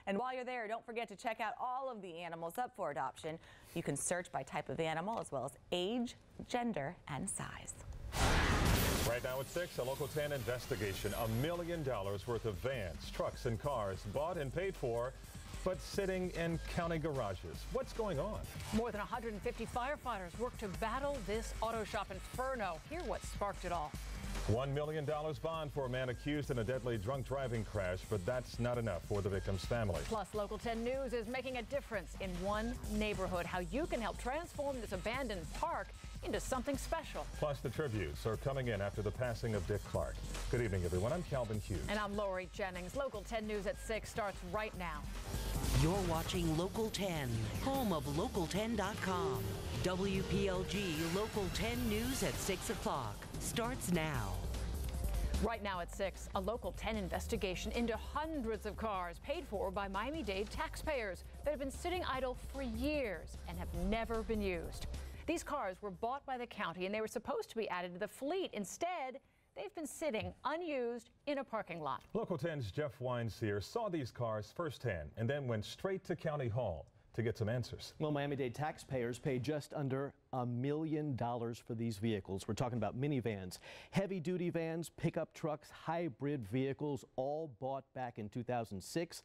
And while you're there, don't forget to check out all of the animals up for adoption. You can search by type of animal as well as age, gender, and size. Right now at 6, a Local 10 investigation. $1 million worth of vans, trucks, and cars bought and paid for, but sitting in county garages. What's going on? More than 150 firefighters work to battle this auto shop inferno. Hear what sparked it all. $1 million bond for a man accused in a deadly drunk driving crash, but that's not enough for the victim's family. Plus, Local 10 News is making a difference in one neighborhood. How you can help transform this abandoned park into something special. Plus, the tributes are coming in after the passing of Dick Clark. Good evening, everyone. I'm Calvin Hughes. And I'm Lori Jennings. Local 10 News at 6 starts right now. You're watching Local 10, home of Local10.com. WPLG Local 10 News at 6 o'clock starts now. Right now at 6, a Local 10 investigation into hundreds of cars paid for by Miami-Dade taxpayers that have been sitting idle for years and have never been used. These cars were bought by the county and they were supposed to be added to the fleet. Instead, they've been sitting unused in a parking lot. Local 10's Jeff Wines here saw these cars firsthand and then went straight to County Hall to get some answers. Well, Miami-Dade taxpayers paid just under $1 million for these vehicles. We're talking about minivans, heavy-duty vans, pickup trucks, hybrid vehicles, all bought back in 2006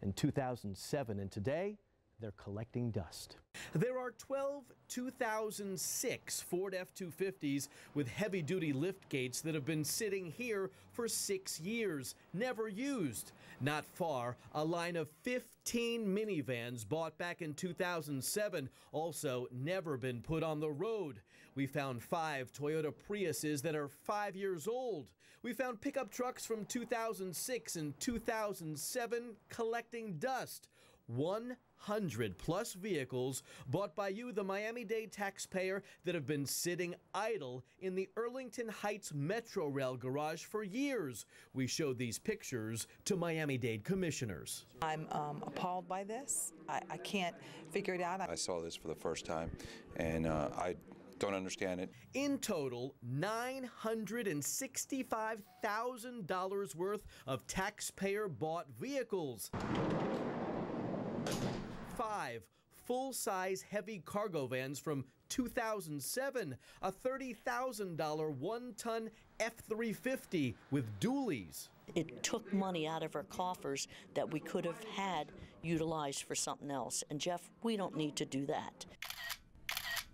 and 2007. And today, they're collecting dust. There are 12 2006 Ford F-250s with heavy-duty lift gates that have been sitting here for 6 years, never used. Not far, a line of 15 minivans bought back in 2007, also never been put on the road. We found 5 Toyota Priuses that are 5 years old. We found pickup trucks from 2006 and 2007 collecting dust. 100 plus vehicles bought by you, the Miami-Dade taxpayer, that have been sitting idle in the Arlington Heights Metro Rail garage for years. We showed these pictures to Miami-Dade commissioners. I'm appalled by this. I can't figure it out. I saw this for the first time, and I don't understand it. In total, $965,000 worth of taxpayer-bought vehicles. 5 full-size heavy cargo vans from 2007, a $30,000 one-ton F-350 with dualies. It took money out of our coffers that we could have had utilized for something else. And Jeff, we don't need to do that.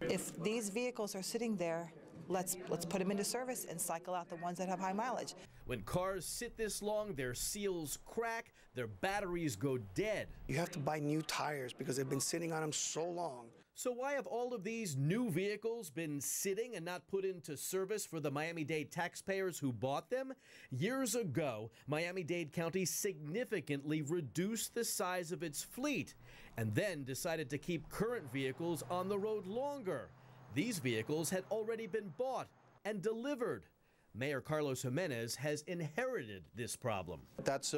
If these vehicles are sitting there, let's put them into service and cycle out the ones that have high mileage. When cars sit this long, their seals crack, their batteries go dead. You have to buy new tires because they've been sitting on them so long. So why have all of these new vehicles been sitting and not put into service for the Miami-Dade taxpayers who bought them? Years ago, Miami-Dade County significantly reduced the size of its fleet and then decided to keep current vehicles on the road longer. These vehicles had already been bought and delivered. Mayor Carlos Jimenez has inherited this problem. That's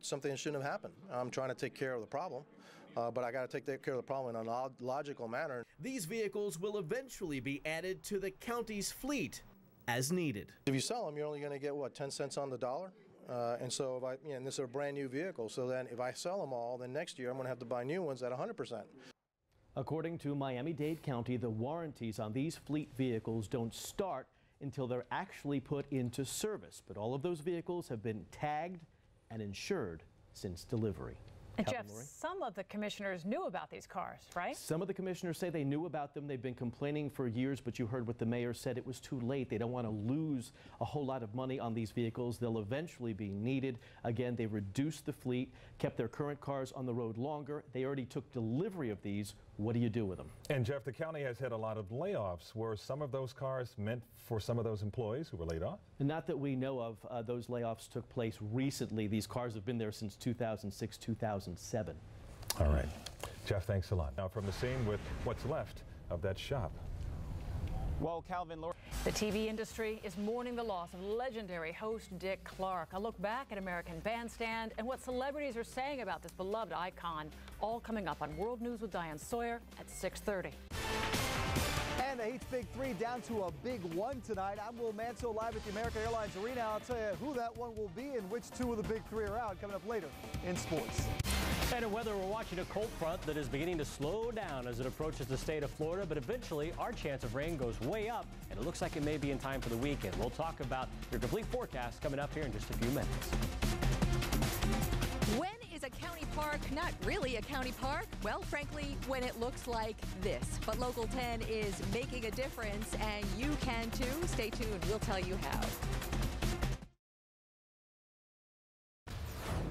something that shouldn't have happened. I'm trying to take care of the problem, but I got to take care of the problem in a logical manner. These vehicles will eventually be added to the county's fleet as needed. If you sell them, you're only going to get, what, 10 cents on the dollar? And so, if and this is a brand new vehicle, so then if I sell them all, then next year I'm going to have to buy new ones at 100%. According to Miami-Dade County, the warranties on these fleet vehicles don't start until they're actually put into service. But all of those vehicles have been tagged and insured since delivery. And Jeff, some of the commissioners knew about these cars, right? Some of the commissioners say they knew about them. They've been complaining for years, but you heard what the mayor said. It was too late. They don't want to lose a whole lot of money on these vehicles. They'll eventually be needed. Again, they reduced the fleet, kept their current cars on the road longer. They already took delivery of these. What do you do with them? And Jeff, the county has had a lot of layoffs. Were some of those cars meant for some of those employees who were laid off? Not that we know of. Those layoffs took place recently. These cars have been there since 2006, 2007. All right. Jeff, thanks a lot. Now from the scene with what's left of that shop. Well, Calvin, Laura. The TV industry is mourning the loss of legendary host Dick Clark. A look back at American Bandstand and what celebrities are saying about this beloved icon. All coming up on World News with Diane Sawyer at 6:30. And the Heat's Big Three down to a big one tonight. I'm Will Mansell live at the American Airlines Arena. I'll tell you who that one will be and which two of the big three are out coming up later in sports. And in weather, we're watching a cold front that is beginning to slow down as it approaches the state of Florida, but eventually our chance of rain goes way up, and it looks like it may be in time for the weekend. We'll talk about your complete forecast coming up here in just a few minutes. When is a county park not really a county park? Well, frankly, when it looks like this. But Local 10 is making a difference, and you can too. Stay tuned. We'll tell you how.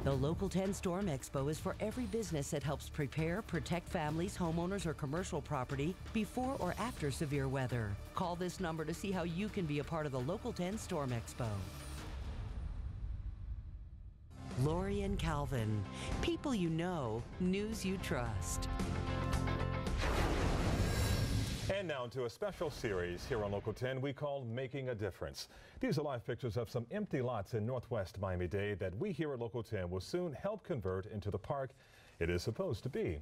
The Local 10 Storm Expo is for every business that helps prepare, protect families, homeowners, or commercial property before or after severe weather. Call this number to see how you can be a part of the Local 10 Storm Expo. Lori and Calvin, people you know, news you trust. And now to a special series here on Local 10 we call Making a Difference. These are live pictures of some empty lots in northwest Miami-Dade that we here at Local 10 will soon help convert into the park it is supposed to be.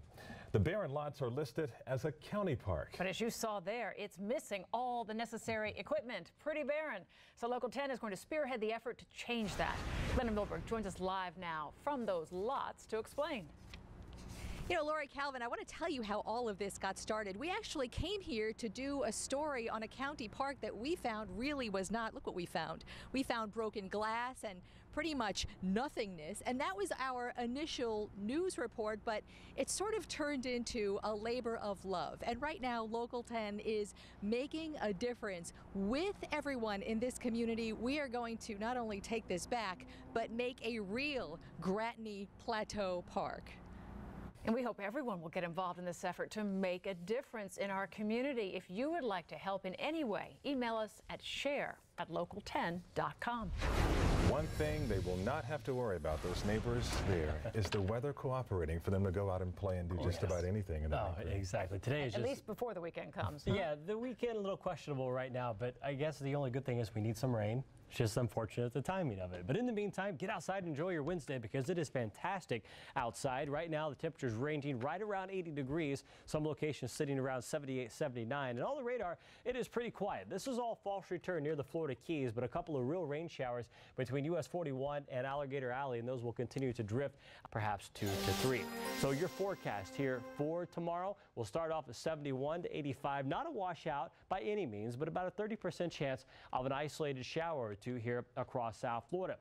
The barren lots are listed as a county park. But as you saw there, it's missing all the necessary equipment. Pretty barren. So Local 10 is going to spearhead the effort to change that. Glenna Milberg joins us live now from those lots to explain. You know, Lori, Calvin, I want to tell you how all of this got started. We actually came here to do a story on a county park that we found really was not. Look what we found. We found broken glass and pretty much nothingness, and that was our initial news report, but it sort of turned into a labor of love. And right now, Local 10 is making a difference with everyone in this community. We are going to not only take this back, but make a real Gratney Plateau Park. And we hope everyone will get involved in this effort to make a difference in our community. If you would like to help in any way, email us at share@local10.com. One thing they will not have to worry about, those neighbors there, is the weather cooperating for them to go out and play and do just about anything in the neighborhood. Exactly. Today is At just, least before the weekend comes. Huh? Yeah, the weekend a little questionable right now, but I guess the only good thing is we need some rain. It's just unfortunate the timing of it. But in the meantime, get outside and enjoy your Wednesday because it is fantastic outside. Right now, the temperature's ranging right around 80 degrees. Some locations sitting around 78, 79. And on the radar, it is pretty quiet. This is all false return near the Florida Keys, but a couple of real rain showers between US 41 and Alligator Alley, and those will continue to drift perhaps 2 to 3. So your forecast here for tomorrow will start off at 71 to 85. Not a washout by any means, but about a 30% chance of an isolated shower or two here across South Florida.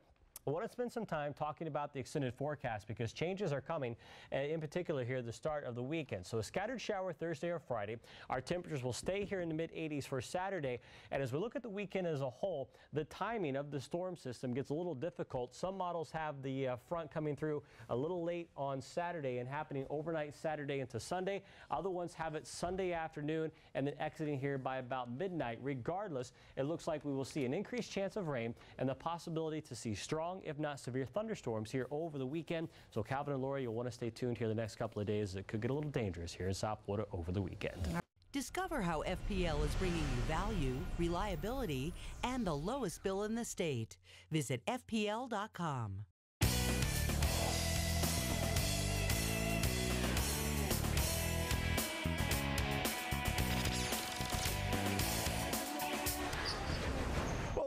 I want to spend some time talking about the extended forecast because changes are coming, in particular here at the start of the weekend. So a scattered shower Thursday or Friday. Our temperatures will stay here in the mid-80s for Saturday. And as we look at the weekend as a whole, the timing of the storm system gets a little difficult. Some models have the front coming through a little late on Saturday and happening overnight Saturday into Sunday. Other ones have it Sunday afternoon and then exiting here by about midnight. Regardless, it looks like we will see an increased chance of rain and the possibility to see strong, if not severe, thunderstorms here over the weekend. So Calvin and Lori, you'll want to stay tuned here the next couple of days. It could get a little dangerous here in South Florida over the weekend. Discover how FPL is bringing you value, reliability, and the lowest bill in the state. Visit FPL.com.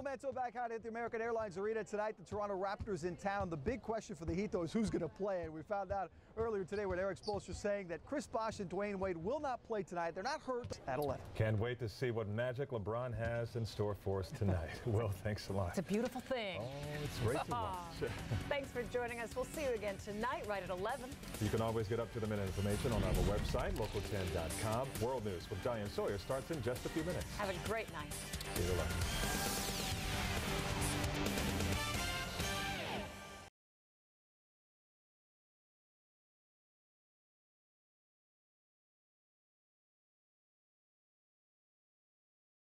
Mantle back out at the American Airlines Arena tonight. The Toronto Raptors in town. The big question for the Heat, though, is who's going to play. And we found out earlier today with Eric Spoelstra saying that Chris Bosh and Dwayne Wade will not play tonight. They're not hurt at 11. Can't wait to see what magic LeBron has in store for us tonight. Well, thanks a lot. It's a beautiful thing. Oh, it's great to watch. Thanks for joining us. We'll see you again tonight right at 11. You can always get up-to-the-minute information on our website, local10.com. World News with Diane Sawyer starts in just a few minutes. Have a great night. See you later.